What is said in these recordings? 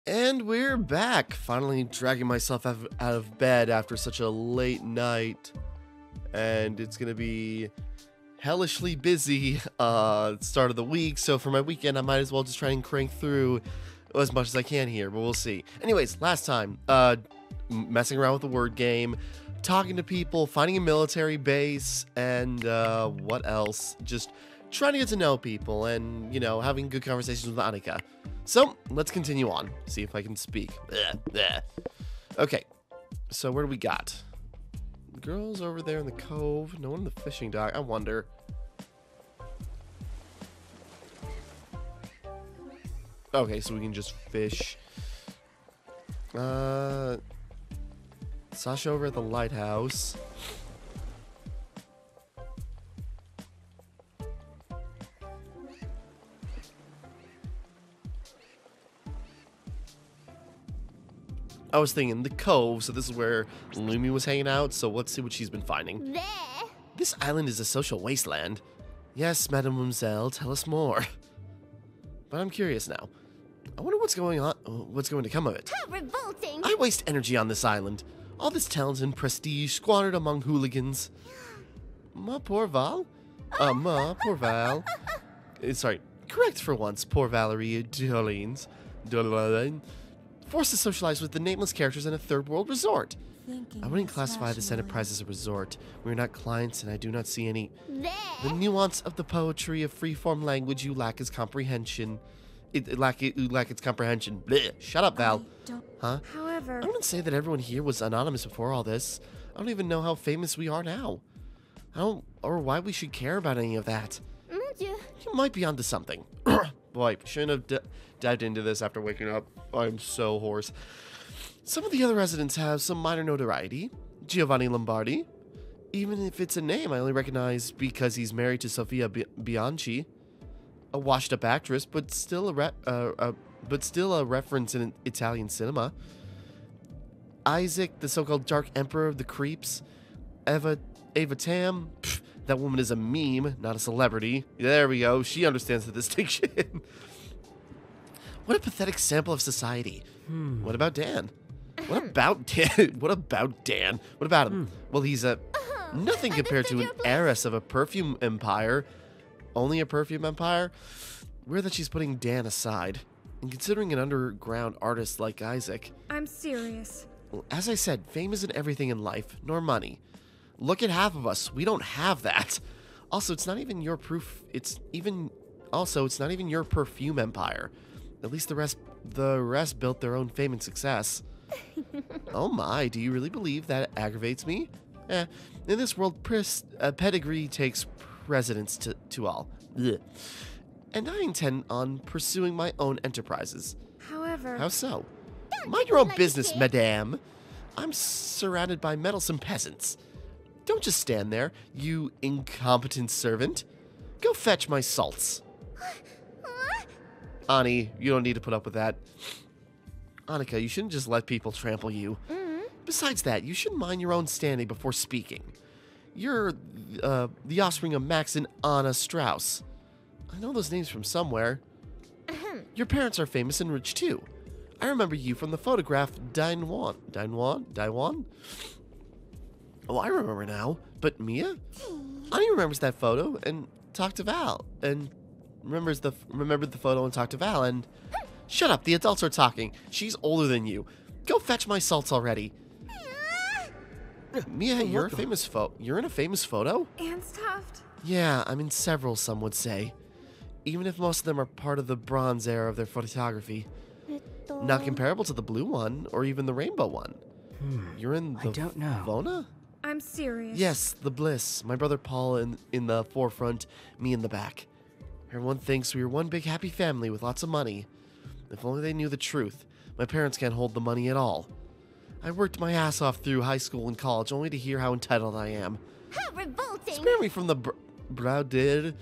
And we're back, finally dragging myself out of bed after such a late night. And it's gonna be hellishly busy start of the week, so for my weekend I might as well just try and crank through as much as I can here, but we'll see. Anyways, last time, messing around with the word game, talking to people, finding a military base, and what else? Just trying to get to know people and, you know, having good conversations with Annika. So, let's continue on. See if I can speak. Okay, so what do we got? The girls over there in the cove. No one in the fishing dock. I wonder. Okay, so we can just fish. Sasha over at the lighthouse. I was thinking the cove, so this is where Lumi was hanging out, so let's see what she's been finding. There. This island is a social wasteland. Yes, mademoiselle, tell us more. But I'm curious now. I wonder what's going to come of it. How revolting! I waste energy on this island. All this talent and prestige squandered among hooligans. Ma poor Val? Ma poor Val. Sorry, correct for once, poor Valerie Dolines. Forced to socialize with the nameless characters in a third world resort. I wouldn't classify this enterprise as a resort. We're not clients, and I do not see any. There. The nuance of the poetry of freeform language you lack is comprehension. You lack its comprehension. Blech. Shut up, Val. Huh? However, I wouldn't say that everyone here was anonymous before all this. I don't even know how famous we are now. Or why we should care about any of that. Mon Dieu. You might be onto something. Boy, shouldn't have dived into this after waking up. I'm so hoarse. Some of the other residents have some minor notoriety. Giovanni Lombardi. Even if it's a name I only recognize because he's married to Sofia Bianchi. A washed-up actress, but still a reference in Italian cinema. Isaac, the so-called Dark Emperor of the Creeps. Ava Tam. Pff, that woman is a meme, not a celebrity. There we go. She understands the distinction. What a pathetic sample of society. What about Dan? What about Dan? What about Dan? What about him? Well, he's nothing compared to an heiress of a perfume empire. Only a perfume empire? Weird that she's putting Dan aside. And considering an underground artist like Isaac. I'm serious. Well, as I said, fame isn't everything in life, nor money. Look at half of us. We don't have that. Also, it's not even your it's not even your perfume empire. At least the rest built their own fame and success. Oh my, do you really believe that aggravates me? In this world, pedigree takes precedence to all. Ugh. And I intend on pursuing my own enterprises. However, How so? Mind your own business, madame. I'm surrounded by meddlesome peasants. Don't just stand there, you incompetent servant. Go fetch my salts. Ani, you don't need to put up with that. Annika, you shouldn't just let people trample you. Besides that, you should mind your own standing before speaking. You're the offspring of Max and Anna Strauss. I know those names from somewhere. Your parents are famous and rich too. I remember you from the photograph Daiwan? Oh, I remember now. But Mia? Ani remembers that photo and talked to Val. And remembered the photo and talked to Val and... Shut up, the adults are talking. She's older than you. Go fetch my salts already. Mia, you're in a famous photo? Anstuffed. Yeah, I'm in several, some would say. Even if most of them are part of the Bronze era of their photography. Not comparable to the blue one, or even the rainbow one. You're in the I don't know. Vona? I'm serious. Yes, the Bliss. My brother Paul in the forefront, me in the back. Everyone thinks we were one big happy family with lots of money. If only they knew the truth. My parents can't hold the money at all. I worked my ass off through high school and college only to hear how entitled I am. How revolting! Spare me from the Browder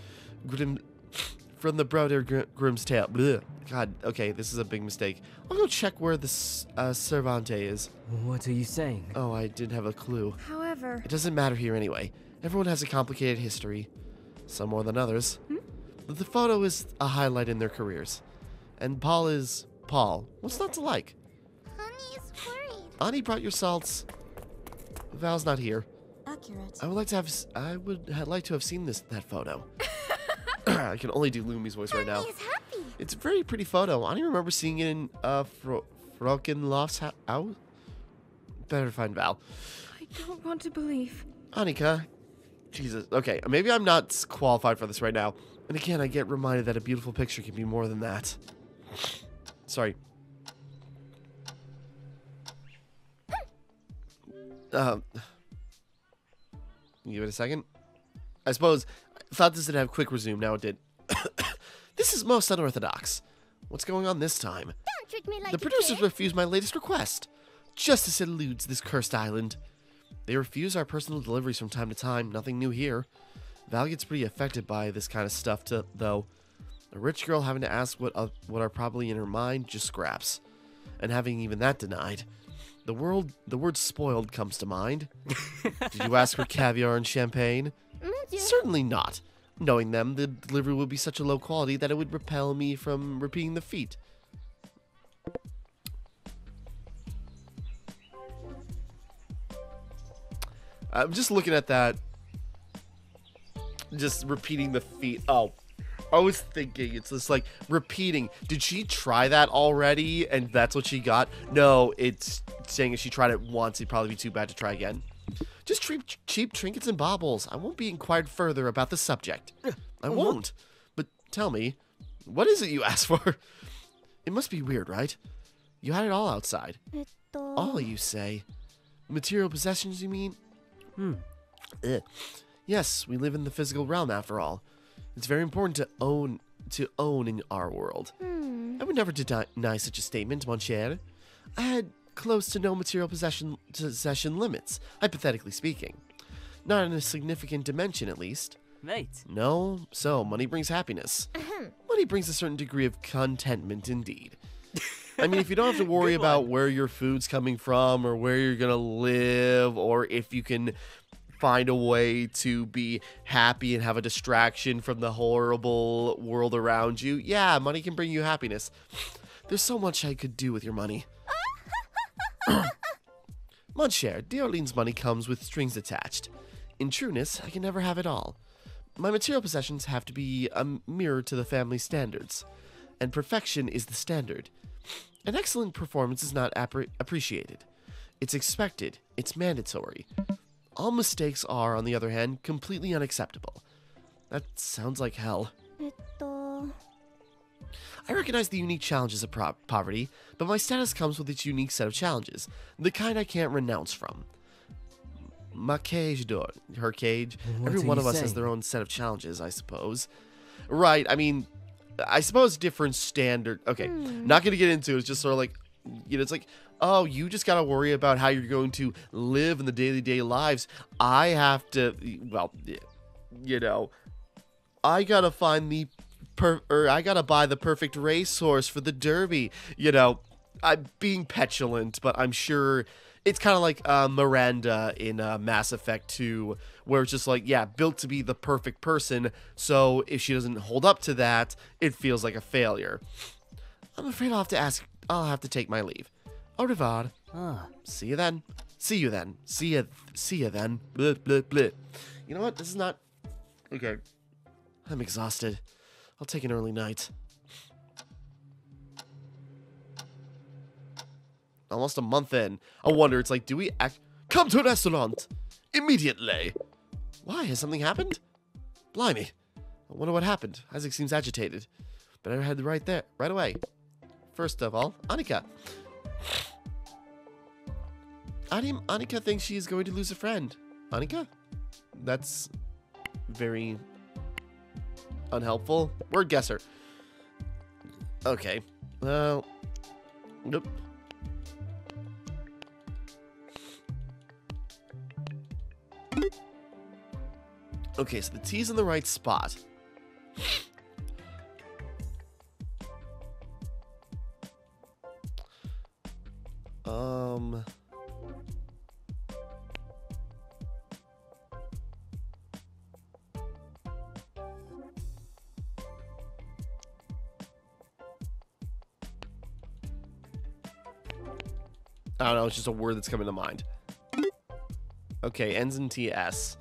Grimm's tale. Blech. God, okay, this is a big mistake. I'll go check where the Cervante is. What are you saying? Oh, I didn't have a clue. However, It doesn't matter here anyway. Everyone has a complicated history. Some more than others. But the photo is a highlight in their careers. And Paul is, Paul. What's not to like? Honey is worried. Ani brought your salts. Val's not here. Accurate. I would like to have seen that photo. I can only do Lumi's voice right now. Honey is happy. It's a very pretty photo. I don't remember seeing it in Frauenloft's house. Better find Val. I don't want to believe. Annika. Jesus. Okay, maybe I'm not qualified for this right now. And again, I get reminded that a beautiful picture can be more than that. Sorry. Give it a second. I suppose I thought this would have quick resume. Now it did. This is most unorthodox. What's going on this time? Don't treat me like The a producers kid. refused my latest request. Justice eludes this cursed island. They refuse our personal deliveries from time to time. Nothing new here. Val gets pretty affected by this kind of stuff, though. A rich girl having to ask what are probably in her mind just scraps. And having even that denied. The word spoiled comes to mind. Did you ask for caviar and champagne? Mon Dieu. Certainly not. Knowing them, the delivery would be such a low quality that it would repel me from repeating the feat. I'm just looking at that. Just repeating the feat. Oh, I was thinking it's just like repeating. Did she try that already and that's what she got? No, it's saying if she tried it once, it'd probably be too bad to try again. Just cheap trinkets and baubles. I won't be inquired further about the subject. I won't. But tell me, what is it you asked for? It must be weird, right? You had it all outside. All, you say? Material possessions, you mean? Yes, we live in the physical realm after all. It's very important to own in our world. I would never deny such a statement, mon cher. I had close to no material possession limits, hypothetically speaking. Not in a significant dimension, at least. Right. No, so money brings happiness. Money brings a certain degree of contentment, indeed. I mean, if you don't have to worry about where your food's coming from or where you're gonna live, or if you can find a way to be happy and have a distraction from the horrible world around you, yeah, money can bring you happiness. There's so much I could do with your money. Mon cher, Deorlean's money comes with strings attached. In trueness, I can never have it all. My material possessions have to be a mirror to the family standards, and perfection is the standard. An excellent performance is not appreciated. It's expected. It's mandatory. All mistakes are, on the other hand, completely unacceptable. That sounds like hell. I recognize the unique challenges of poverty, but my status comes with its unique set of challenges, the kind I can't renounce from. Ma cage door, her cage. Every one of us has their own set of challenges, I suppose. Right, I mean, I suppose different standard. Okay, not gonna get into it. It's just sort of like, you know, it's like, oh, you just gotta worry about how you're going to live in the day lives. I have to, well, you know, I gotta find the I gotta buy the perfect racehorse for the Derby. You know, I'm being petulant, but I'm sure it's kind of like Miranda in Mass Effect 2, where it's just like, yeah, built to be the perfect person, so if she doesn't hold up to that, it feels like a failure. I'm afraid I'll have to take my leave. Au revoir. See you then. See you then. See you then. Bleh, bleh, bleh. You know what? This is not... Okay. I'm exhausted. I'll take an early night. Almost a month in. I wonder, it's like, do we come to a restaurant immediately? Why? Has something happened? Blimey. I wonder what happened. Isaac seems agitated. Better head right away. First of all, Annika. Annika thinks she's going to lose a friend. Annika? That's very unhelpful. Word guesser. Okay. Well. Nope. Okay, so the T's in the right spot. I don't know, it's just a word that's coming to mind. Okay, ends in TS.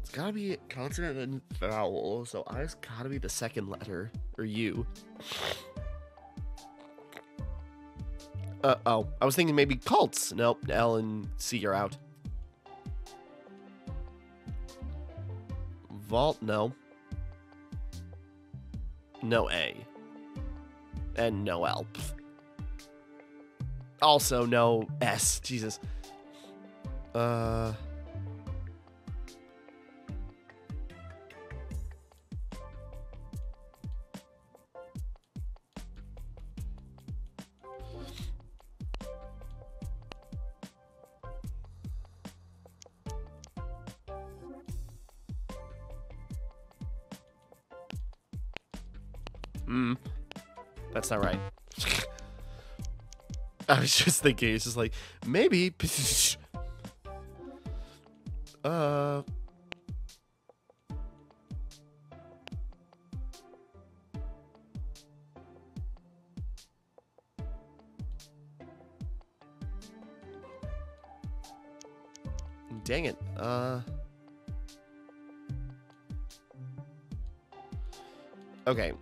It's gotta be consonant and vowel, so I's gotta be the second letter, or U. Oh, I was thinking maybe cults. Nope, L and C are out. Vault, no. No A. And no L. Also no S. Jesus. That's not right. I was just thinking, it's just like, maybe. Dang it. Okay.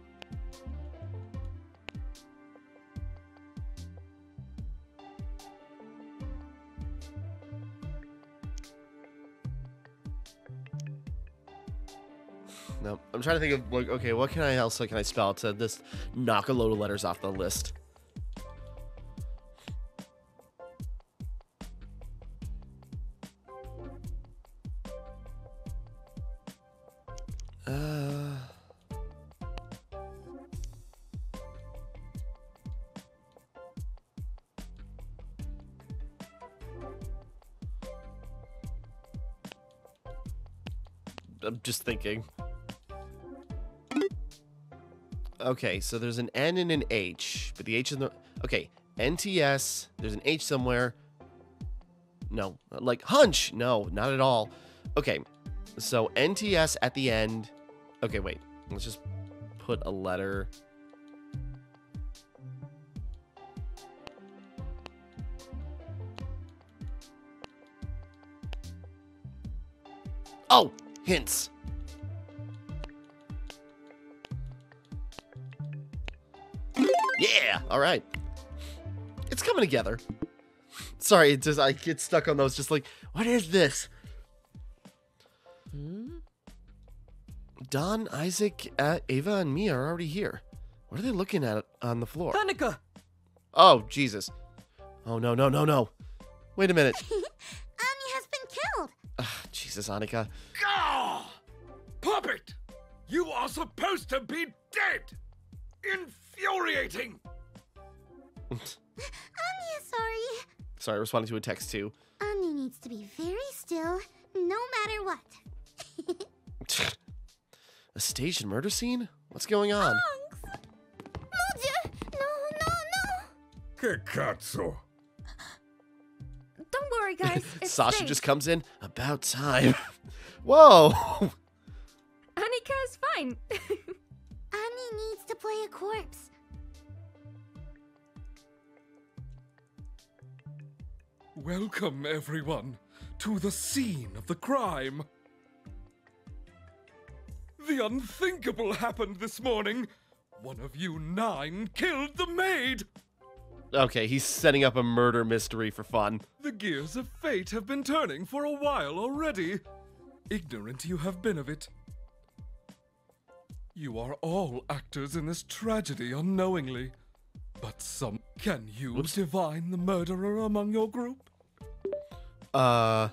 No, I'm trying to think of, like, okay, what else can I spell to just knock a load of letters off the list? I'm just thinking. Okay, so there's an N and an H, but the H in the... Okay, NTS, there's an H somewhere. No, like hunch. No, not at all. Okay, so NTS at the end. Okay, wait. Let's just put a letter. Oh, hints. Yeah, all right. It's coming together. Sorry, it's just I get stuck on those. Just like, what is this? Don, Isaac, Ava, and me are already here. What are they looking at on the floor? Hanukkah! Oh, Jesus. Oh, no, no, no, no. Wait a minute. Annie has been killed. Jesus, Annika. Gah! Puppet! You are supposed to be dead! Infuriating! Annie is sorry. Sorry, responding to a text too. Annie needs to be very still, no matter what. A staged murder scene? What's going on? Moja! No, no, no! Que cazzo! Don't worry, guys. It's Sasha safe. just comes in. About time. Whoa! Annika is fine. Annie needs to play a corpse. Welcome, everyone, to the scene of the crime. The unthinkable happened this morning. One of you 9 killed the maid. Okay, he's setting up a murder mystery for fun. The gears of fate have been turning for a while already. Ignorant you have been of it. You are all actors in this tragedy unknowingly. But can you divine the murderer among your group? Huh?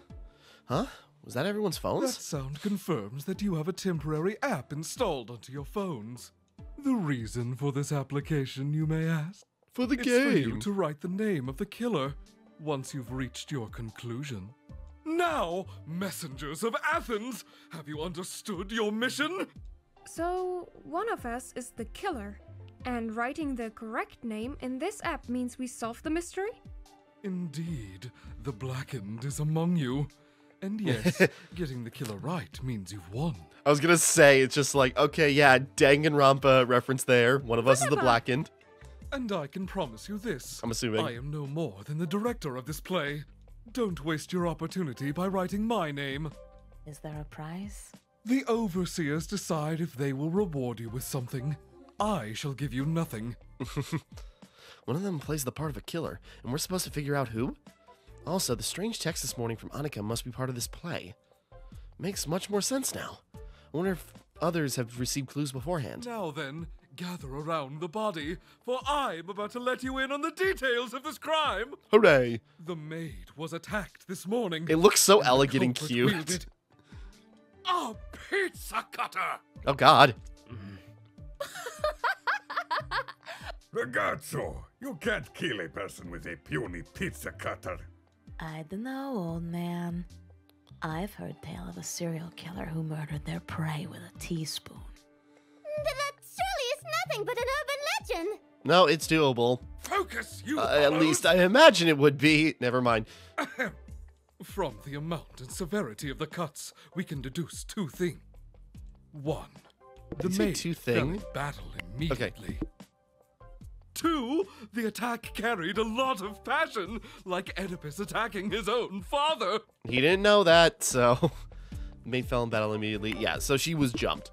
Was that everyone's That phones? sound confirms that you have a temporary app installed onto your phones. The reason for this application, you may ask? For the It's for you game. to write the name of the killer once you've reached your conclusion. Now, messengers of Athens, have you understood your mission? So, one of us is the killer, and writing the correct name in this app means we solve the mystery? Indeed, the Blackened is among you. And yes, getting the killer right means you've won. I was gonna say, it's just like, okay, yeah, Danganronpa reference there. One of us is the blackened. And I can promise you this. I'm assuming. I am no more than the director of this play. Don't waste your opportunity by writing my name. Is there a prize? The overseers decide if they will reward you with something. I shall give you nothing. One of them plays the part of a killer, and we're supposed to figure out who? Also, the strange text this morning from Annika must be part of this play. Makes much more sense now. I wonder if others have received clues beforehand. Now then, gather around the body, for I'm about to let you in on the details of this crime. Hooray! The maid was attacked this morning. It looks so and the elegant and culprit cute. wielded a pizza cutter! Oh god. Ragazzo, you can't kill a person with a puny pizza cutter. I dunno, old man. I've heard tale of a serial killer who murdered their prey with a teaspoon. That surely is nothing but an urban legend. No, it's doable. Focus, you At hoes! least I imagine it would be. Never mind. From the amount and severity of the cuts, we can deduce two things. One, the you say maid two fell thing? in battle immediately. Two, the attack carried a lot of passion, like Oedipus attacking his own father. He didn't know that, so... Maid fell in battle immediately. Yeah, so she was jumped.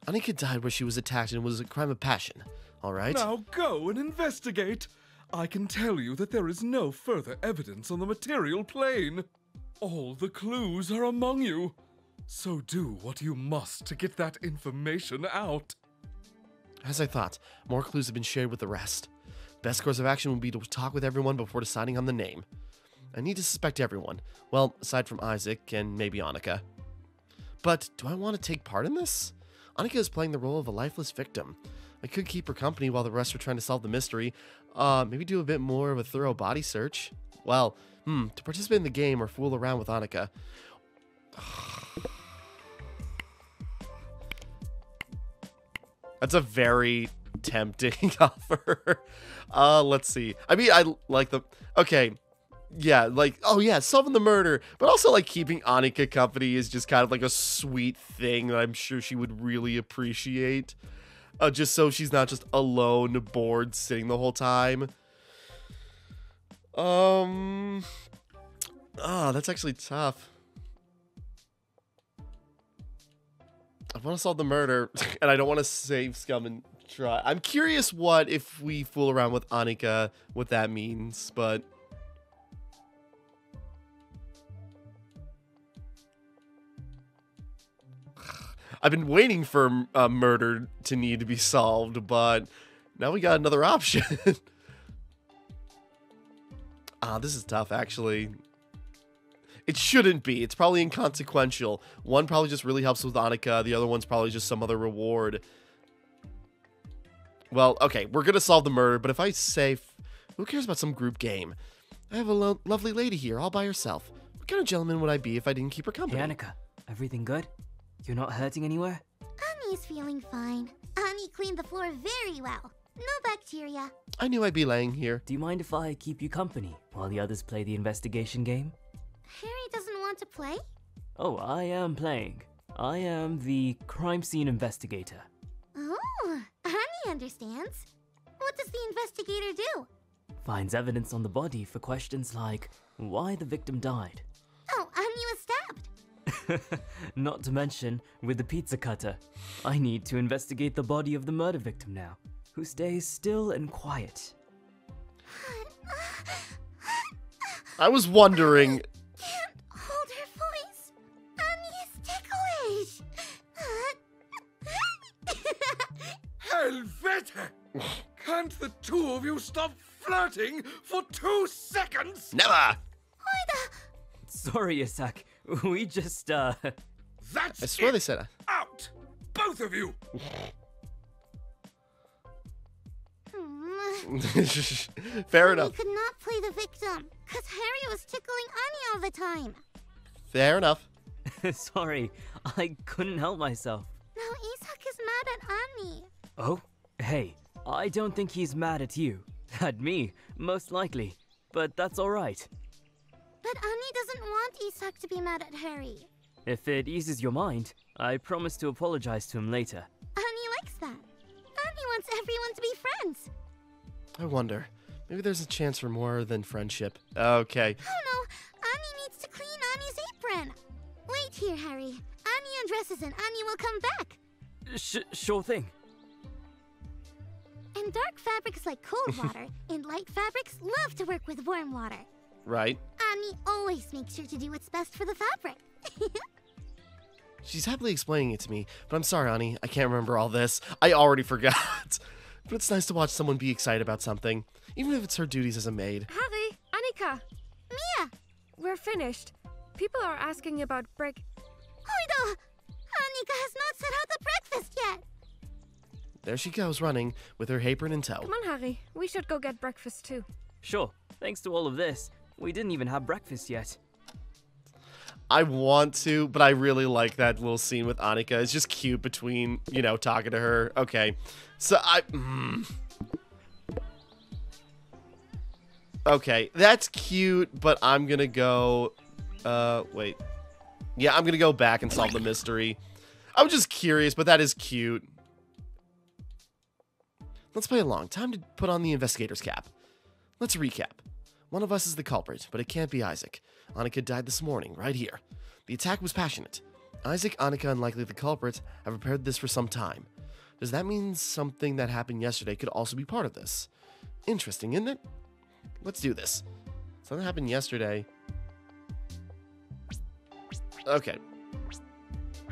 Annika died where she was attacked and it was a crime of passion. Alright? Now go and investigate. I can tell you that there is no further evidence on the material plane. All the clues are among you. So do what you must to get that information out. As I thought, more clues have been shared with the rest. Best course of action would be to talk with everyone before deciding on the name. I need to suspect everyone. Well, aside from Isaac and maybe Annika. But do I want to take part in this? Annika is playing the role of a lifeless victim. I could keep her company while the rest are trying to solve the mystery. Maybe do a bit more of a thorough body search. Well, to participate in the game or fool around with Annika. That's a very tempting offer. Let's see. I mean, I like the... Okay. Yeah, like, oh yeah, solving the murder. But also, like, keeping Annika company is just kind of like a sweet thing that I'm sure she would really appreciate. Just so she's not just alone, bored, sitting the whole time. That's actually tough. I want to solve the murder, and I don't want to save Scum and try. I'm curious what, if we fool around with Annika, what that means, but... I've been waiting for a murder to need to be solved, but now we got another option. This is tough, actually. It shouldn't be. It's probably inconsequential. One probably just really helps with Annika. The other one's probably just some other reward. Well, okay, we're going to solve the murder, but if I say... Who cares about some group game? I have a lovely lady here, all by herself. What kind of gentleman would I be if I didn't keep her company? Hey, Annika, everything good? You're not hurting anywhere? Annie's feeling fine. Annie cleaned the floor very well. No bacteria. I knew I'd be laying here. Do you mind if I keep you company while the others play the investigation game? Harry doesn't want to play? Oh, I am playing. I am the crime scene investigator. Oh, Annie understands. What does the investigator do? Finds evidence on the body for questions like why the victim died. Oh, Annie was stabbed. Not to mention, with the pizza cutter, I need to investigate the body of the murder victim now, who stays still and quiet. I was wondering... Can't hold her voice. Annie is ticklish. Helvete! Can't the two of you stop flirting for 2 seconds? Never! Why the... Sorry, Isak. We just, That's I swear it. they said... Out! Both of you! Fair Annie enough. could not play the victim, because Harry was tickling Annie all the time. Fair enough. sorry, I couldn't help myself. Now Isak is mad at Annie. Oh, hey, I don't think he's mad at you. At me, most likely. But that's alright. But Annie doesn't want Isak to be mad at Harry. If it eases your mind, I promise to apologize to him later. Annie likes that. Annie wants everyone to be friends. I wonder. Maybe there's a chance for more than friendship. Okay. Oh no, Annie needs to clean Annie's apron. Wait here, Harry. Annie undresses and Annie will come back. Sure thing. And dark fabrics like cold water, and light fabrics love to work with warm water. Right. Annie always makes sure to do what's best for the fabric. She's happily explaining it to me, but I'm sorry, Annie. I can't remember all this. I already forgot. But it's nice to watch someone be excited about something, even if it's her duties as a maid. Harry, Annika, Mia! we're finished. People are asking about break. Hoida! Annika has not set out the breakfast yet. There she goes, running, with her apron in tow. Come on, Harry. We should go get breakfast too. Sure. Thanks to all of this, we didn't even have breakfast yet. I want to, but I really like that little scene with Annika. It's just cute between, talking to her. Okay. So Okay, that's cute, but I'm gonna go... wait. Yeah, I'm gonna go back and solve the mystery. I was just curious, but that is cute. Let's play along. Time to put on the investigator's cap. Let's recap. One of us is the culprit, but it can't be Isaac. Annika died this morning, right here. The attack was passionate. Isaac, Annika, and likely the culprit have prepared this for some time. Does that mean something that happened yesterday could also be part of this? Interesting, isn't it? Let's do this. Something happened yesterday. Okay.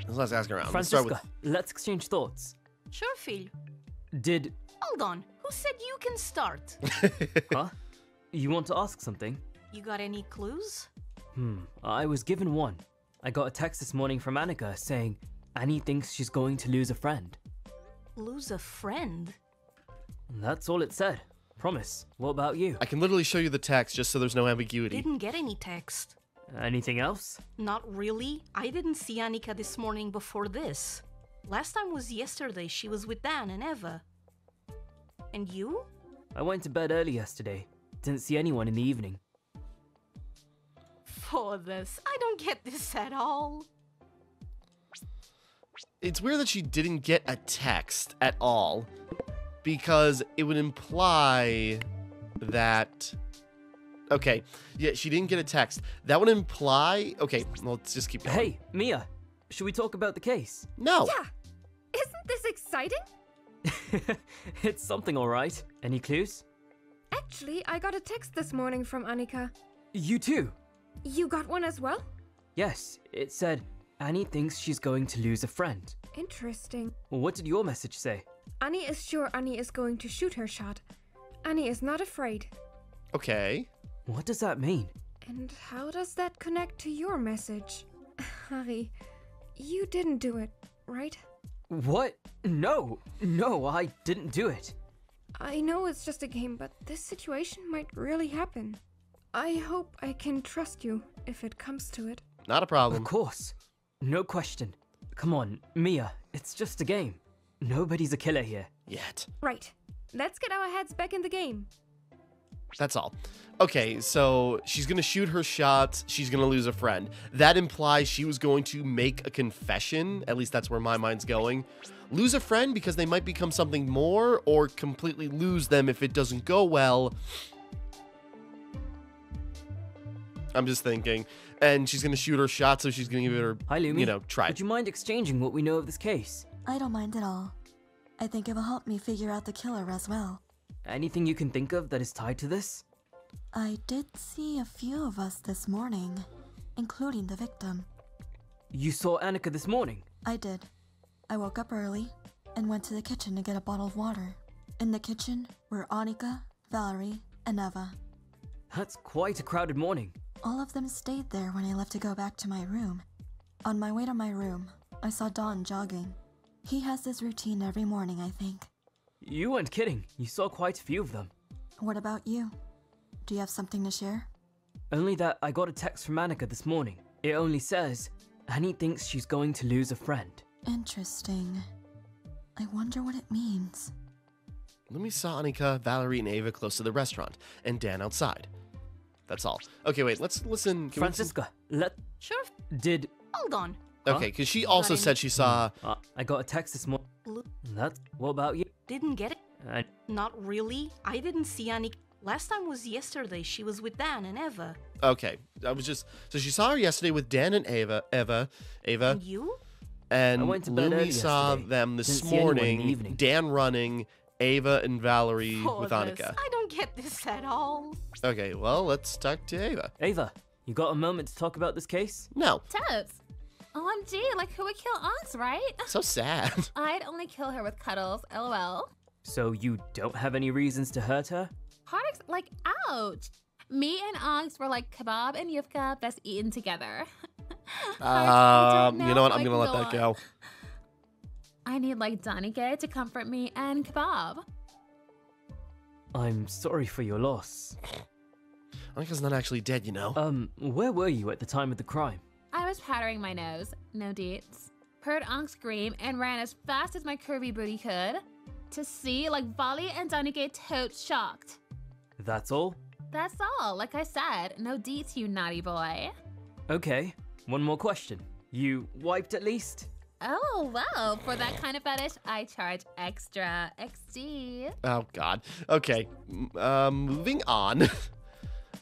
Let's ask around. Francisca, let's exchange thoughts. Sure, Phil. Did... Hold on. Who said you can start? Huh? You want to ask something? You got any clues? I was given one. I got a text this morning from Annika saying Annie thinks she's going to lose a friend. Lose a friend? That's all it said. Promise. What about you? I can literally show you the text just so there's no ambiguity. Didn't get any text. Anything else? Not really. I didn't see Annika this morning before this. Last time was yesterday. She was with Dan and Eva. And you? I went to bed early yesterday. Didn't see anyone in the evening. For this, I don't get this at all. It's weird that she didn't get a text at all, because it would imply that... Okay, yeah, she didn't get a text. That would imply... Okay, well, let's just keep going. Hey, Mia, should we talk about the case? No! Yeah! Isn't this exciting? It's something alright. Any clues? Actually, I got a text this morning from Annika. You too? You got one as well? Yes, it said, Annie thinks she's going to lose a friend. Interesting. What did your message say? Annie is sure Annie is going to shoot her shot. Annie is not afraid. Okay. What does that mean? And how does that connect to your message? Harry, you didn't do it, right? What? No, I didn't do it. I know it's just a game, but this situation might really happen. I hope I can trust you if it comes to it. Not a problem. Of course. No question. Come on, Mia, it's just a game. Nobody's a killer here. Yet. Right. Let's get our heads back in the game. That's all. Okay, so she's gonna shoot her shot. She's gonna lose a friend. That implies she was going to make a confession. At least that's where my mind's going. Lose a friend because they might become something more, or completely lose them if it doesn't go well. I'm just thinking. And she's gonna shoot her shot, so she's gonna give it her, Hi, Lumi. try. Would you mind exchanging what we know of this case? I don't mind at all. I think it will help me figure out the killer as well. Anything you can think of that is tied to this? I did see a few of us this morning, including the victim. You saw Annika this morning? I did. I woke up early and went to the kitchen to get a bottle of water. In the kitchen were Annika, Valerie, and Eva. That's quite a crowded morning. All of them stayed there when I left to go back to my room. On my way to my room, I saw Don jogging. He has this routine every morning, I think. You weren't kidding. You saw quite a few of them. What about you? Do you have something to share? Only that I got a text from Annika this morning. It only says, Annie thinks she's going to lose a friend. Interesting. I wonder what it means. Lumi saw Annika, Valerie, and Ava close to the restaurant, and Dan outside. that's all. Okay, wait, let's listen. Can we listen? Francisca, Sure. did... Hold on. Okay, because she also Got said she saw... I got a text this morning. Look, What about you? didn't get it? I Not really. I didn't see Annika. Last time was yesterday. She was with Dan and Eva. Okay, I was just... So she saw her yesterday with Dan and Eva. And you? And I went to bed Lumi early saw yesterday. them this Didn't see anyone in the morning, evening. Dan running, Ava and Valerie with Goodness, Annika. I don't get this at all. Okay, well, let's talk to Ava. Ava, you got a moment to talk about this case? No, Totes. OMG, like who would kill Onyx, right? so sad. I'd only kill her with cuddles, lol. So you don't have any reasons to hurt her? Onyx, like, ouch. Me and Onyx were like kebab and yufka best eaten together. You know what? I'm gonna let that go. I need like Danica to comfort me and kebab. I'm sorry for your loss. Annika's not actually dead, you know. Where were you at the time of the crime? I was powdering my nose, no deets. Heard Onyx scream and ran as fast as my curvy booty could. To see like Vali and Danica tote shocked. That's all? That's all, like I said, no deets, you naughty boy. Okay, one more question. You wiped at least? Oh, wow. For that kind of fetish, I charge extra. XD. Oh, God. Okay, moving on.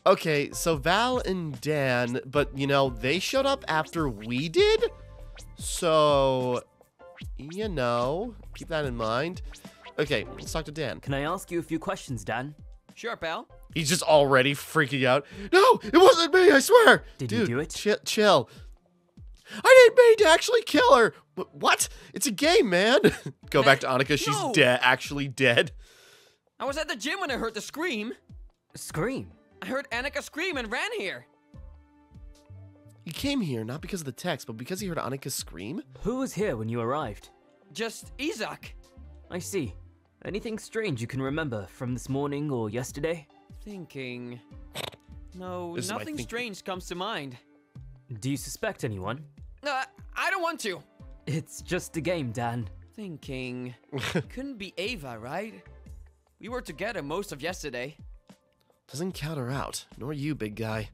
Okay, so Val and Dan, but, you know, they showed up after we did? So, you know, keep that in mind. Okay, let's talk to Dan. Can I ask you a few questions, Dan? Sure, pal. He's just already freaking out. No, it wasn't me, I swear. Did Dude, you do it? Chill. I didn't mean to actually kill her. What? It's a game, man. Go back to Annika. She's no. actually dead. I was at the gym when I heard the scream. Scream? I heard Annika scream and ran here. He came here not because of the text, but because he heard Annika scream? Who was here when you arrived? Just Isaac. I see. Anything strange you can remember from this morning or yesterday? Thinking. No, This is my nothing thinking. strange comes to mind. Do you suspect anyone? I don't want to. It's just a game, Dan. Thinking. Couldn't be Ava, right? We were together most of yesterday. Doesn't count her out. Nor you, big guy.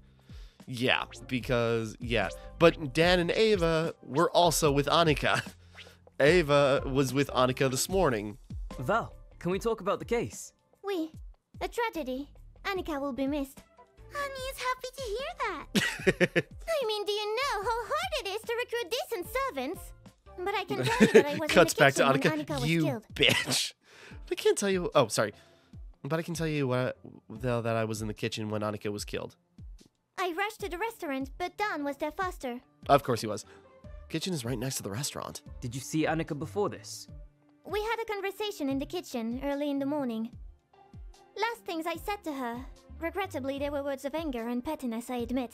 Yeah, because, yeah. But Dan and Ava were also with Annika. Ava was with Annika this morning. Val, can we talk about the case? Oui, a tragedy. Annika will be missed. Annie is happy to hear that. I mean, do you know how hard it is to recruit decent servants? But I can tell you that I was Cuts in the back to kitchen when Annika. Annika was You killed. bitch. I can't tell you. Oh, sorry. But I can tell you that I was in the kitchen when Annika was killed. I rushed to the restaurant, but Don was there faster. Of course he was. Kitchen is right next to the restaurant. Did you see Annika before this? We had a conversation in the kitchen early in the morning. Last things I said to her, regrettably they were words of anger and pettiness, I admit.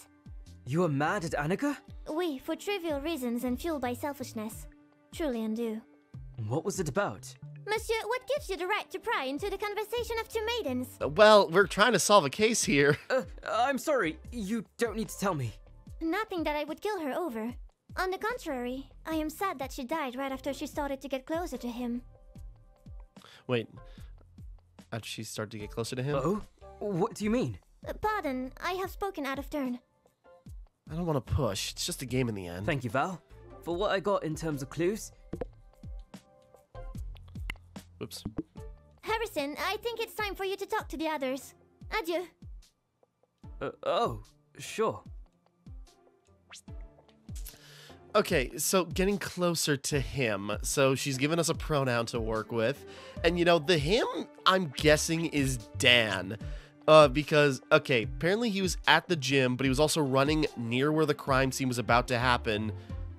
You were mad at Annika? Oui, for trivial reasons and fueled by selfishness. Truly undo. What was it about? Monsieur, what gives you the right to pry into the conversation of two maidens? Well, we're trying to solve a case here. I'm sorry. You don't need to tell me. Nothing that I would kill her over. On the contrary, I am sad that she died right after she started to get closer to him. Wait. After she started to get closer to him? Oh? What do you mean? Pardon, I have spoken out of turn. I don't want to push. It's just a game in the end. Thank you, Val. For what I got in terms of clues. Whoops. Harrison, I think it's time for you to talk to the others. Adieu. Oh, sure. Okay, so getting closer to him. So she's given us a pronoun to work with. And you know, the him, I'm guessing, is Dan. Because, okay, apparently he was at the gym, but he was also running near where the crime scene was about to happen.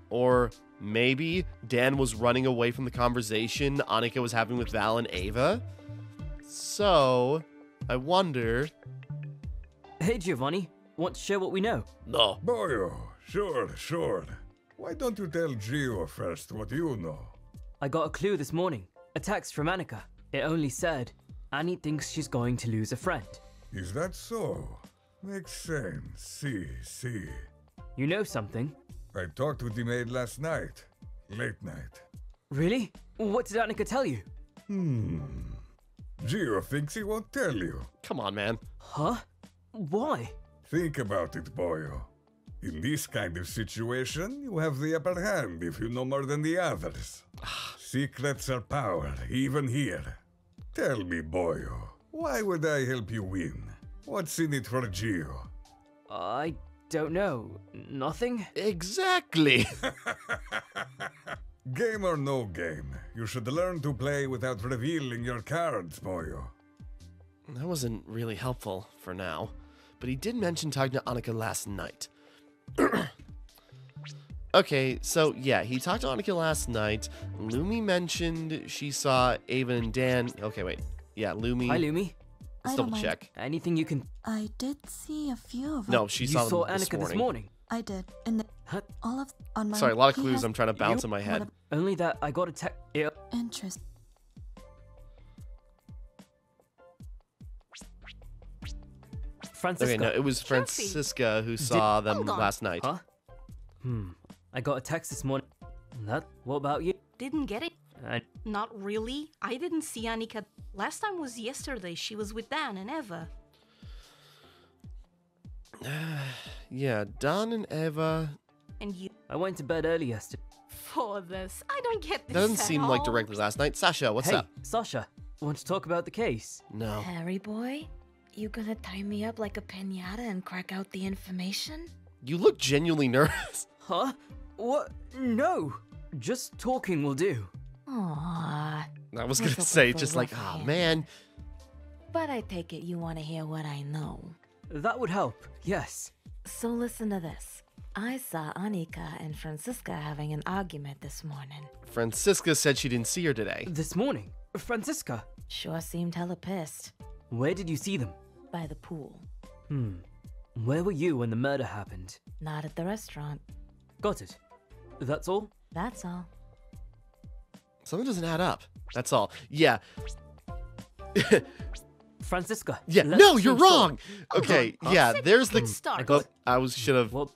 Or maybe Dan was running away from the conversation Annika was having with Val and Ava. So, I wonder... Hey, Giovanni. Want to share what we know? No. Boyo, sure. Why don't you tell Gio first what you know? I got a clue this morning. A text from Annika. It only said, Annie thinks she's going to lose a friend. Is that so? Makes sense. See. You know something? I talked with the maid last night. Late night. Really? What did Annika tell you? Gio thinks he won't tell you. Come on, man. Huh? Why? Think about it, boyo. In this kind of situation, you have the upper hand if you know more than the others. Secrets are power, even here. Tell me, boyo, why would I help you win? What's in it for Gio? I don't know. Nothing? Exactly. Game or no game, you should learn to play without revealing your cards, boyo. That wasn't really helpful for now, but he did mention talking to Annika last night. Okay, so yeah, he talked to Annika last night. Lumi mentioned she saw Ava and Dan. Okay, wait. Yeah, Lumi. Hi, Lumi. Let's double check. Anything you can... I did see a few of them. No, she You saw saw them Annika this this morning. morning? I did. And Huh? all of on my Sorry, a lot of he clues has I'm trying to bounce in my head. Only that I got a text... interest. Francisca. Okay, no, it was Sophie. Francisca who saw them Hold on. last night. Huh? I got a text this morning. That? What about you? Didn't get it? I... Not really. I didn't see Annika. Last time was yesterday. She was with Dan and Eva. Yeah, Don and Eva. And you... I went to bed early yesterday. For this. I don't get this That doesn't at seem like all. directly last night. Sasha, what's hey, up? Sasha. Want to talk about the case? No. Harry boy, you gonna tie me up like a piñata and crack out the information? You look genuinely nervous. Huh? What? No. Just talking will do. Aww. I was Was gonna hoping say, for just a like, rough oh hand. man. But I take it you wanna hear what I know. That would help. Yes. So listen to this. I saw Annika and Francisca having an argument this morning. Francisca said she didn't see her today. This morning. Francisca. Sure seemed hella pissed. Where did you see them? By the pool. Where were you when the murder happened? Not at the restaurant. Got it. That's all? That's all. Something doesn't add up. That's all. Yeah. Francisca. Yeah. let's No, you're change story. wrong. Okay. Huh? Yeah. Said There's you the. could start. I got... Should have. Well,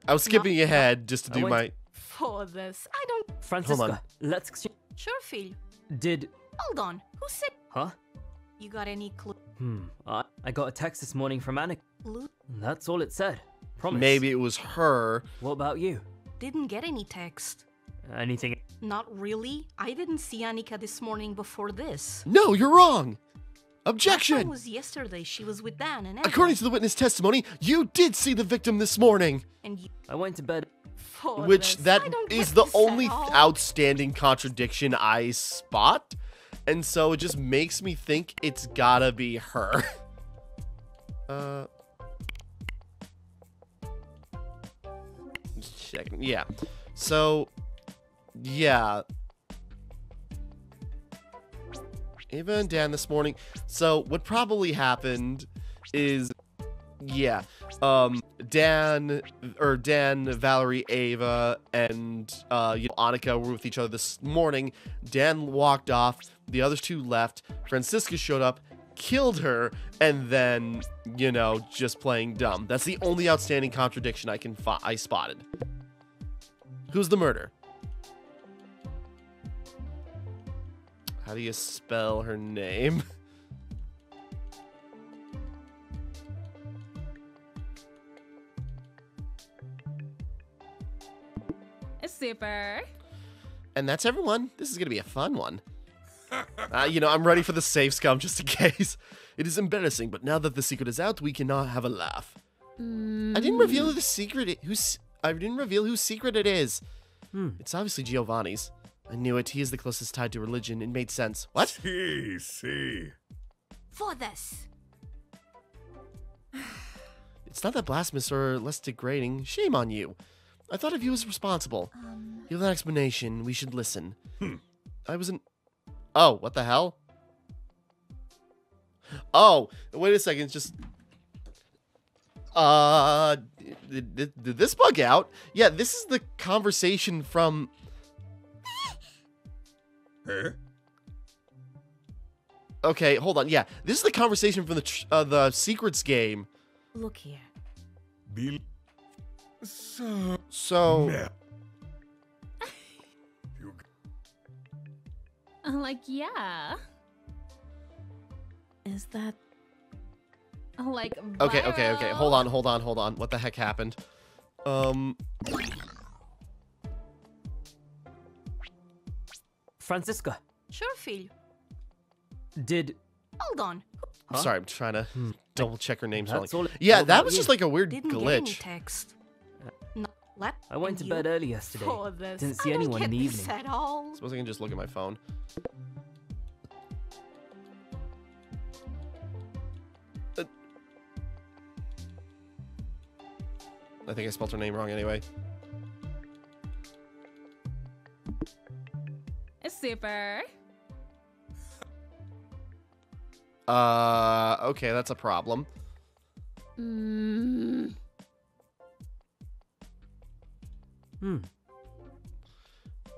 I was skipping ahead just to do I my. went- For this. I don't... Francisca. Let's exchange... Sure, Phil. Did... Hold on. Who said... Huh? You got any clue? I got a text this morning from Annika. Clue? That's all it said. Promise. Maybe it was her. What about you? Didn't get any text. Anything? Not really. I didn't see Annika this morning before this. No, you're wrong. Last Objection. time was yesterday. She was with Dan and Eva. According to the witness testimony, you did see the victim this morning. And you... I went to bed. For Which this. that I don't is get the this at only all. outstanding contradiction I spot. And so it just makes me think it's gotta be her. Just checking. Yeah. So, yeah. Ava and Dan this morning. So what probably happened is, yeah, Dan, Valerie, Ava, and Annika were with each other this morning. Dan walked off. The other two left. Francisca showed up, killed her, and then, just playing dumb. That's the only outstanding contradiction I spotted. Who's the murderer? How do you spell her name? Super. And that's everyone. This is going to be a fun one. I'm ready for the safe scum just in case. It is embarrassing, but now that the secret is out, we cannot have a laugh. I didn't reveal the secret. I didn't reveal whose secret it is. It's obviously Giovanni's. I knew it. He is the closest tied to religion. It made sense. What? See. For this. It's not that blasphemous or less degrading. Shame on you. I thought of you as responsible. You have an explanation. We should listen. I wasn't... Oh, what the hell? Oh, wait a second. Just... Did this bug out? Yeah, this is the conversation from... Eh? Okay, hold on. Yeah, this is the conversation from the Secrets game. Look here. Bill. So... Yeah. I'm like, yeah. Is that Like, Okay. viral. Hold on. What the heck happened? Francisca, Sure, Phil. did... Hold on. I'm sorry, I'm trying to double check her name. That's all- Yeah, all that about was you. just like a weird Didn't get any glitch. text. No, what? I went to bed early yesterday. For this. Didn't see I don't anyone get in the this evening. at all. Suppose I can just look at my phone. I think I spelled her name wrong anyway. It's super. Okay, that's a problem.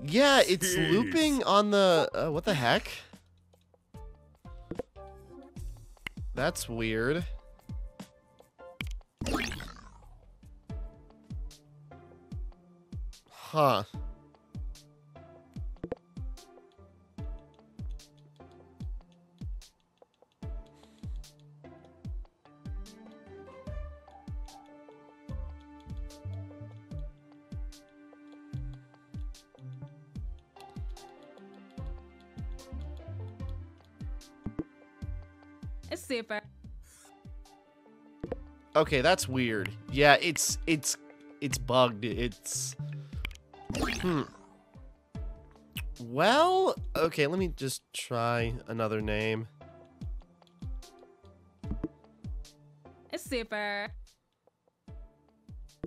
Yeah, it's Jeez. looping on the... what the heck? That's weird. Huh. It's super. Okay, that's weird. Yeah, it's bugged. It's Well, okay, let me just try another name. It's super.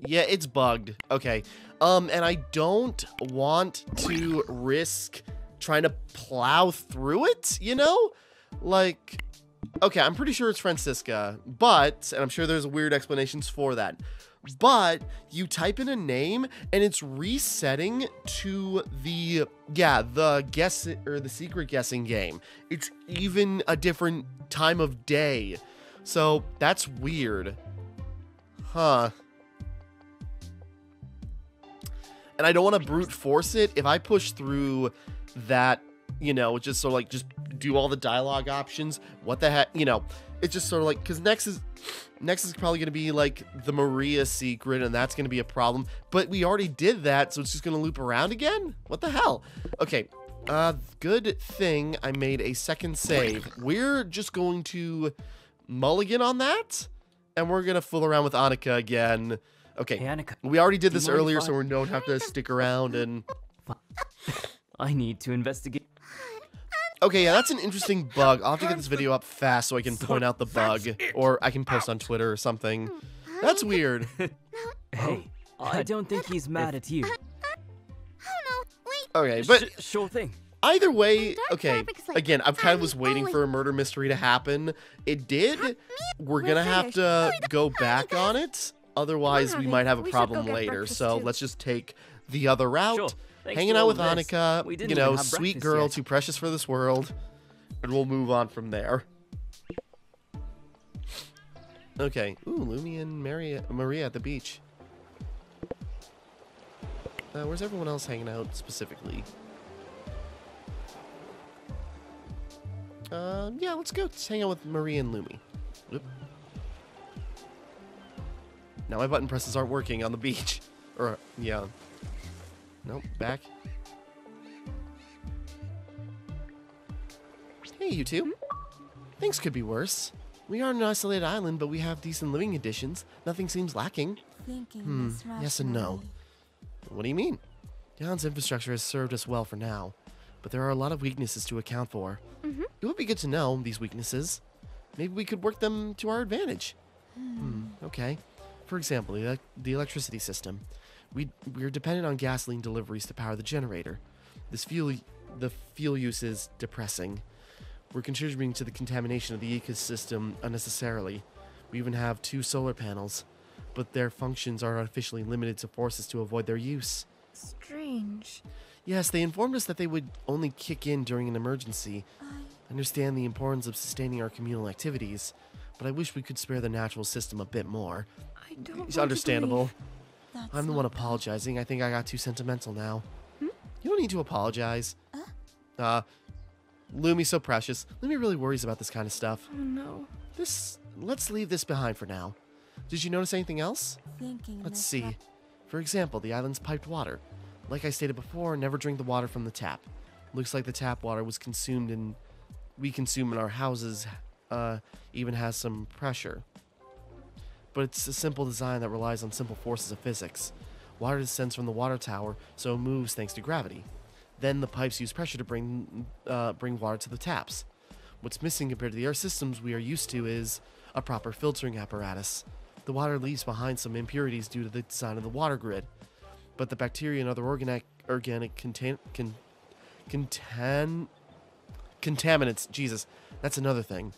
Yeah, it's bugged. Okay. And I don't want to risk trying to plow through it, you know? Like, okay, I'm pretty sure it's Francisca, but, and I'm sure there's weird explanations for that, but you type in a name and it's resetting to the guess or the secret guessing game. It's even a different time of day. So that's weird. Huh. And I don't want to brute force it. If I push through that, you know, just sort of like just do all the dialogue options, what the heck, you know, it's just sort of like, because next is probably going to be like the Maria secret, and that's going to be a problem. But we already did that, so it's just going to loop around again? What the hell? Okay, good thing I made a second save. We're just going to mulligan on that, and we're going to fool around with Annika again. Okay, Hey, Annika, we already did do you this mind if earlier, I- so we don't have to stick around and... I need to investigate. Okay, yeah, that's an interesting bug. I'll have to get this video up fast so I can point out the bug, or I can post on Twitter or something. That's weird. Hey, I don't think he's mad at you. Okay, but Sure thing. either way, Dark okay, fabric's like again, I kind of was waiting always- for a murder mystery to happen. It did. We're gonna have to go back on it. Otherwise, we having- might have a we should go problem get later. breakfast, So too. let's just take the other route. Sure. Thanks Hanging for out all with this. We Annika, didn't you even know, have sweet breakfast girl, yet. too precious for this world. And we'll move on from there. Okay. Ooh, Lumi and Maria at the beach. Where's everyone else hanging out specifically? Yeah, let's go hang out with Maria and Lumi. Oop. Now my button presses aren't working on the beach. Or, yeah. Nope, back. Hey, you two. Things could be worse. We are an isolated island, but we have decent living conditions. Nothing seems lacking. Thinking this Yes and no. rationally. What do you mean? The island's infrastructure has served us well for now, but there are a lot of weaknesses to account for. It would be good to know these weaknesses. Maybe we could work them to our advantage. Okay. For example, the electricity system. We're dependent on gasoline deliveries to power the generator. The fuel use is depressing. We're contributing to the contamination of the ecosystem unnecessarily. We even have 2 solar panels, but their functions are artificially limited to force us to avoid their use. Strange. Yes, they informed us that they would only kick in during an emergency. I understand the importance of sustaining our communal activities, but I wish we could spare the natural system a bit more. I don't want It's to understandable. That's I'm the not one bad. apologizing. I think I got too sentimental now. You don't need to apologize. Lumi's so precious. Lumi really worries about this kind of stuff. believe- Oh no. This let's leave this behind for now. Did you notice anything else? Thinking. Let's Miss see. Ra- For example, the island's piped water. Like I stated before, never drink the water from the tap. Looks like the tap water was consumed and we consume in our houses, even has some pressure. But it's a simple design that relies on simple forces of physics. Water descends from the water tower, so it moves thanks to gravity. Then the pipes use pressure to bring water to the taps. What's missing compared to the air systems we are used to is a proper filtering apparatus. The water leaves behind some impurities due to the design of the water grid, but the bacteria and other organic contaminants, Jesus, that's another thing.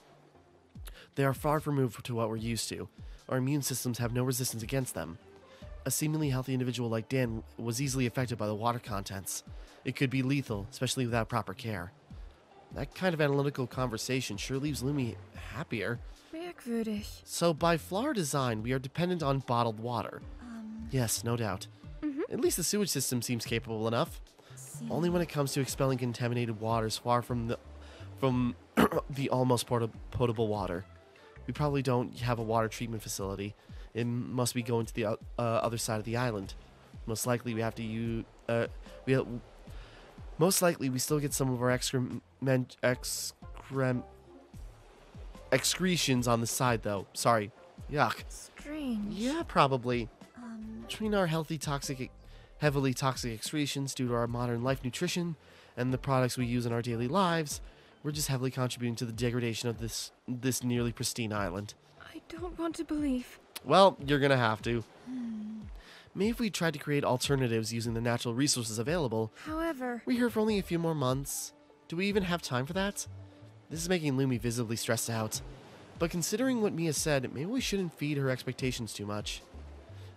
They are far removed to what we're used to. Our immune systems have no resistance against them. A seemingly healthy individual like Dan was easily affected by the water contents. It could be lethal, especially without proper care. That kind of analytical conversation sure leaves Lumi happier. Merkwürdig. So by flower design, we are dependent on bottled water. Yes, no doubt. At least the sewage system seems capable enough. Only when it comes to expelling contaminated waters far from the almost potable water. We probably don't have a water treatment facility. It must be going to the other side of the island. Most likely we have to use... most likely we still get some of our excretions on the side, though. Sorry. Yuck. Strange. Yeah, probably. Between our heavily toxic excretions due to our modern life nutrition and the products we use in our daily lives, we're just heavily contributing to the degradation of this nearly pristine island. I don't want to believe. Well, you're gonna have to. Maybe if we tried to create alternatives using the natural resources available. However, We're here for only a few more months. Do we even have time for that? This is making Lumi visibly stressed out. But considering what Mia said, maybe we shouldn't feed her expectations too much.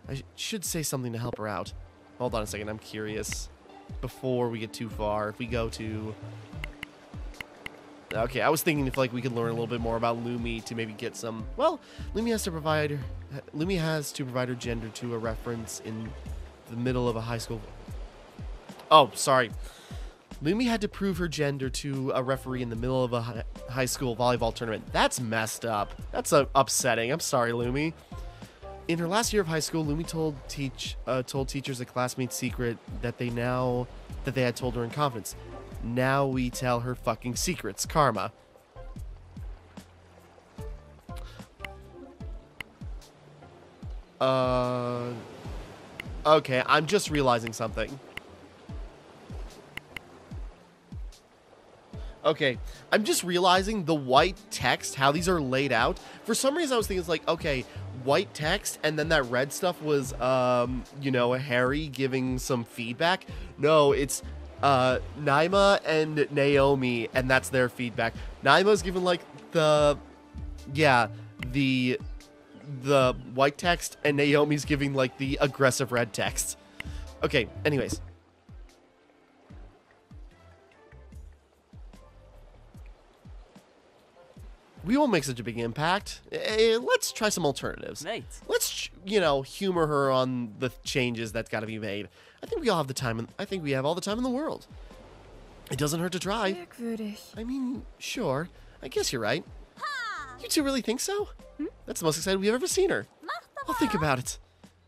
I should say something to help her out. Hold on a second, I'm curious. Before we get too far, if we go to... Okay, I was thinking if we could learn a little bit more about Lumi to maybe get some... Well, Lumi has to provide her gender to a reference in the middle of a high school... Oh, sorry. Lumi had to prove her gender to a referee in the middle of a high school volleyball tournament. That's messed up. That's upsetting. I'm sorry, Lumi. In her last year of high school, Lumi told teachers a classmate's secret that they had told her in confidence. Now we tell her fucking secrets. Karma. Okay, I'm just realizing something. Okay, I'm just realizing the white text, how these are laid out. For some reason, I was thinking it's like, okay, white text, and then that red stuff was, Harry giving some feedback. No, it's Naima and Naomi, and that's their feedback. Naima's giving the white text, and Naomi's giving the aggressive red text. Okay, anyways. We won't make such a big impact. Let's try some alternatives. Nate. Let's, humor her on the changes that's got to be made. I think we all have the time. I think we have all the time in the world. It doesn't hurt to try. merkwürdig. I mean, sure. I guess you're right. You two really think so? That's the most excited we've ever seen her. I'll think about it.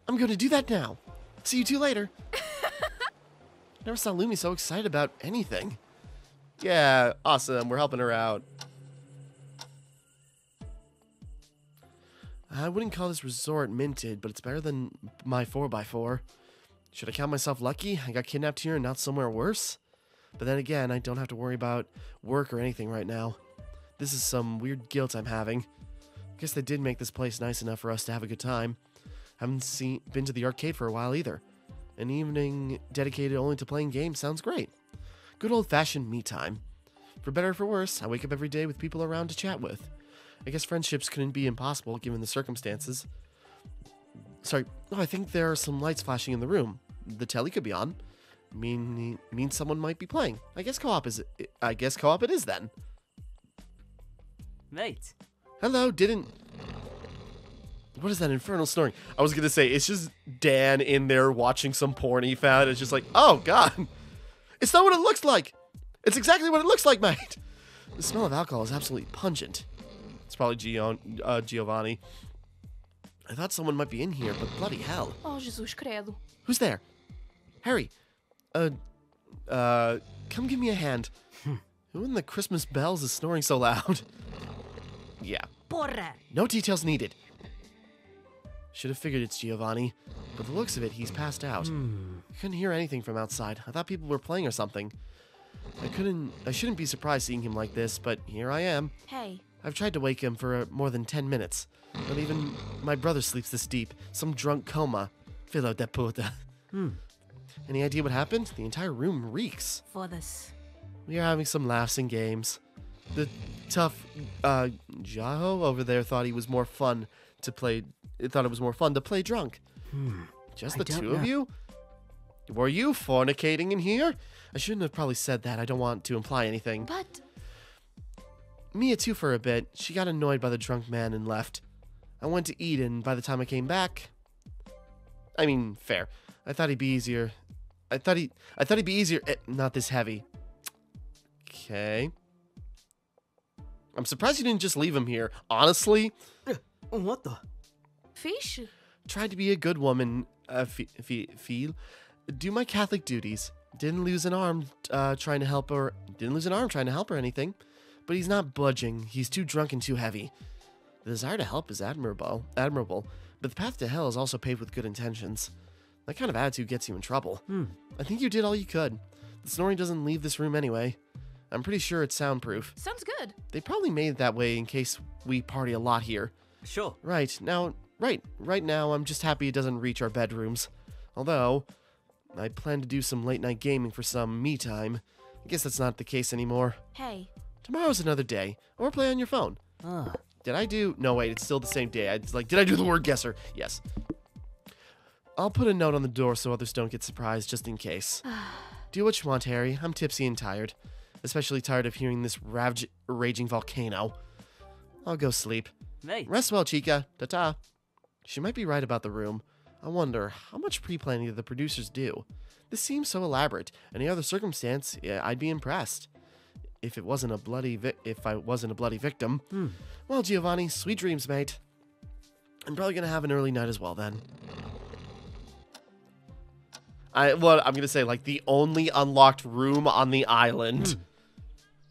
I'm going to do that now. See you two later. Never saw Lumi so excited about anything. Yeah, awesome. We're helping her out. I wouldn't call this resort minted, but it's better than my 4x4. Should I count myself lucky? I got kidnapped here and not somewhere worse? But then again, I don't have to worry about work or anything right now. This is some weird guilt I'm having. Guess they did make this place nice enough for us to have a good time. Haven't been to the arcade for a while either. An evening dedicated only to playing games sounds great. Good old-fashioned me time. For better or for worse, I wake up every day with people around to chat with. I guess friendships couldn't be impossible given the circumstances. Sorry, no, I think there are some lights flashing in the room. The telly could be on. Means someone might be playing. I guess co-op it is then. Nate. Hello, what is that infernal snoring? I was gonna say, it's just Dan in there watching some porn he found. It's just like, oh god. It's not what it looks like. It's exactly what it looks like, mate. The smell of alcohol is absolutely pungent. It's probably Giovanni. I thought someone might be in here, but bloody hell. Oh, Jesus credo. Who's there? Harry. Come give me a hand. Who in the Christmas bells is snoring so loud? Yeah. Porra! No details needed. Should have figured it's Giovanni. But the looks of it, he's passed out. I couldn't hear anything from outside. I thought people were playing or something. I shouldn't be surprised seeing him like this, but here I am. Hey. I've tried to wake him for more than 10 minutes. Not even my brother sleeps this deep. Some drunk coma. Filo de puta. Any idea what happened? The entire room reeks. Foda-se. We are having some laughs and games. The tough, Jaho over there thought he was more fun to play. Thought it was more fun to play drunk. Just the two of you? Were you fornicating in here? I shouldn't have probably said that. I don't want to imply anything. But... Mia too for a bit. She got annoyed by the drunk man and left. I went to eat, and by the time I came back... I mean, fair. I thought he'd be easier. I thought he'd be easier, not this heavy. Okay. I'm surprised you didn't just leave him here. Honestly. What the? Fish? Tried to be a good woman, feel. Do my Catholic duties. Didn't lose an arm trying to help her. Didn't lose an arm trying to help her or anything. But he's not budging. He's too drunk and too heavy. The desire to help is admirable. But the path to hell is also paved with good intentions. That kind of attitude gets you in trouble. I think you did all you could. The snoring doesn't leave this room anyway. I'm pretty sure it's soundproof. Sounds good. They probably made it that way in case we party a lot here. Sure. Right now, I'm just happy it doesn't reach our bedrooms. Although, I plan to do some late night gaming for some me time. I guess that's not the case anymore. Hey. Tomorrow's another day. Or play on your phone. Did I do... No, wait, it's still the same day. Did I do the word guesser? Yes. I'll put a note on the door so others don't get surprised, just in case. Do what you want, Harry. I'm tipsy and tired. Especially tired of hearing this raging volcano. I'll go sleep. Hey. Rest well, Chica. Ta-ta. She might be right about the room. I wonder, how much pre-planning did the producers do? This seems so elaborate. Any other circumstance, yeah, I'd be impressed. If I wasn't a bloody victim. Well, Giovanni, sweet dreams, mate. I'm probably gonna have an early night as well then. I'm gonna say, like, the only unlocked room on the island.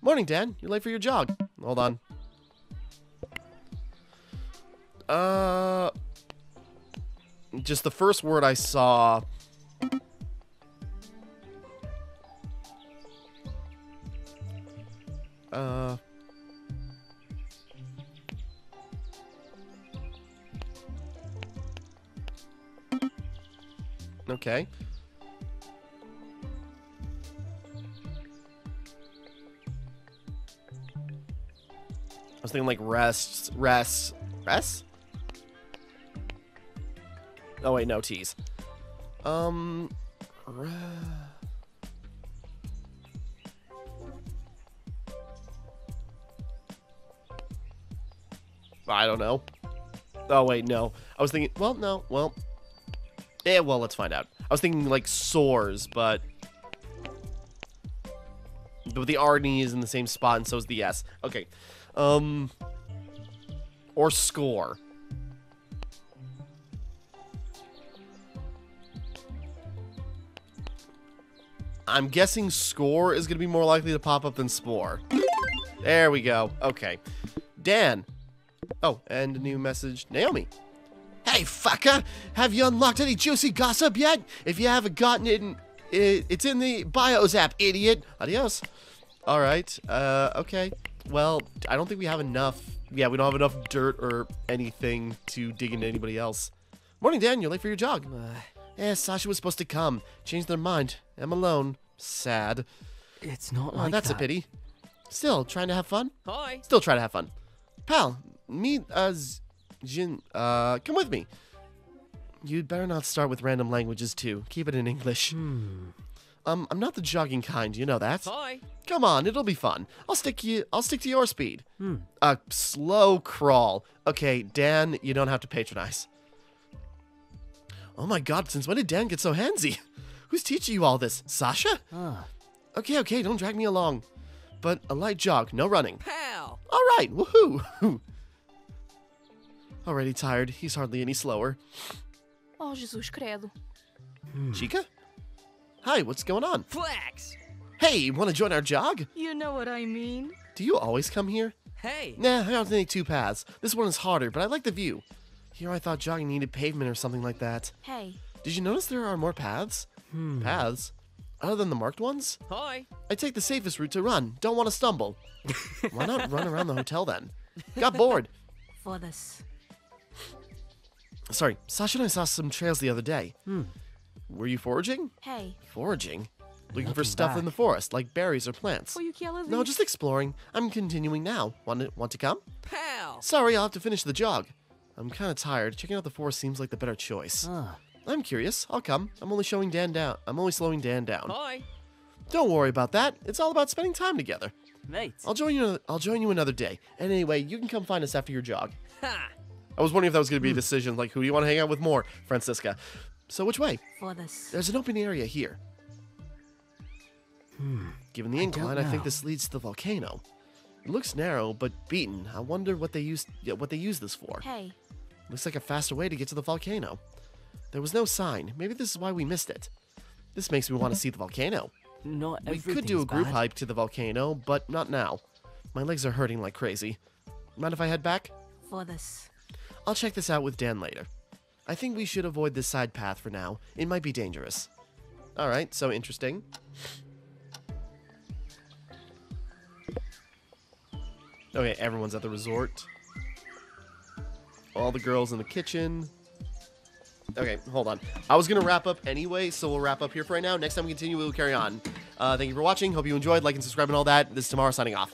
Morning, Dan. You're late for your jog. Hold on. Just the first word I saw. Okay. I was thinking like rest. Oh wait, no T's. I don't know. Oh wait, no. I was thinking. Well, no. Well. Yeah. Well, let's find out. I was thinking like soars, but the R and E is in the same spot, and so is the S. Okay. Or score. I'm guessing score is going to be more likely to pop up than spore. There we go. Okay. Dan. Oh, and a new message. Naomi. Hey, fucker! Have you unlocked any juicy gossip yet? If you haven't gotten it, it's in the bios app, idiot. Adios. All right. Okay. Well, I don't think we have enough. Yeah, we don't have enough dirt or anything to dig into anybody else. Morning, Dan. You're late for your jog. Yeah, Sasha was supposed to come. Changed their mind. I'm alone. Sad. It's not like that's that. a pity. Still, trying to have fun? Hi. Still trying to have fun. Pal, meet, Jin, come with me. You'd better not start with random languages, too. Keep it in English. I'm not the jogging kind, you know that. Hi. Come on, it'll be fun. I'll stick to your speed. A slow crawl. Okay, Dan, you don't have to patronize. Oh my god, since when did Dan get so handsy? Who's teaching you all this? Sasha? Okay, don't drag me along. But a light jog, no running. Pal. All right, woohoo. Already tired. He's hardly any slower. Oh, Jesus credo. Chica? Hi, what's going on? Flax! Hey, want to join our jog? You know what I mean. Do you always come here? Hey! Nah, I don't think 2 paths. This one is harder, but I like the view. Here I thought jogging needed pavement or something like that. Hey. Did you notice there are more paths? Paths? Other than the marked ones? Hi! I take the safest route to run. Don't want to stumble. Why not run around the hotel then? Got bored. Foda-se. Sorry, Sasha and I saw some trails the other day. Were you foraging? Hey. Foraging? Looking for Looking stuff in back. the forest, like berries or plants. Foi o que ela No, viu. just exploring. I'm continuing now. Want to come? Pal! Sorry, I'll have to finish the jog. I'm kind of tired. Checking out the forest seems like the better choice. I'm curious. I'll come. I'm only slowing Dan down. Hi! Don't worry about that. It's all about spending time together. Mate. I'll join you another day. And anyway, you can come find us after your jog. Ha! I was wondering if that was going to be a decision, like who do you want to hang out with more, Francisca? So which way? Foda-se. There's an open area here. Given the incline, I think know. this leads to the volcano. It looks narrow but beaten. I wonder what they use this for. Hey. Looks like a faster way to get to the volcano. There was no sign. Maybe this is why we missed it. This makes me want to see the volcano. Not We could do a everything's group bad. hike to the volcano, but not now. My legs are hurting like crazy. Mind if I head back? Foda-se. I'll check this out with Dan later. I think we should avoid this side path for now. It might be dangerous. Alright, so interesting. Okay, everyone's at the resort. All the girls in the kitchen. Okay, hold on. I was going to wrap up anyway, so we'll wrap up here for right now. Next time we continue, we'll carry on. Thank you for watching. Hope you enjoyed. Like and subscribe and all that. This is Timmara signing off.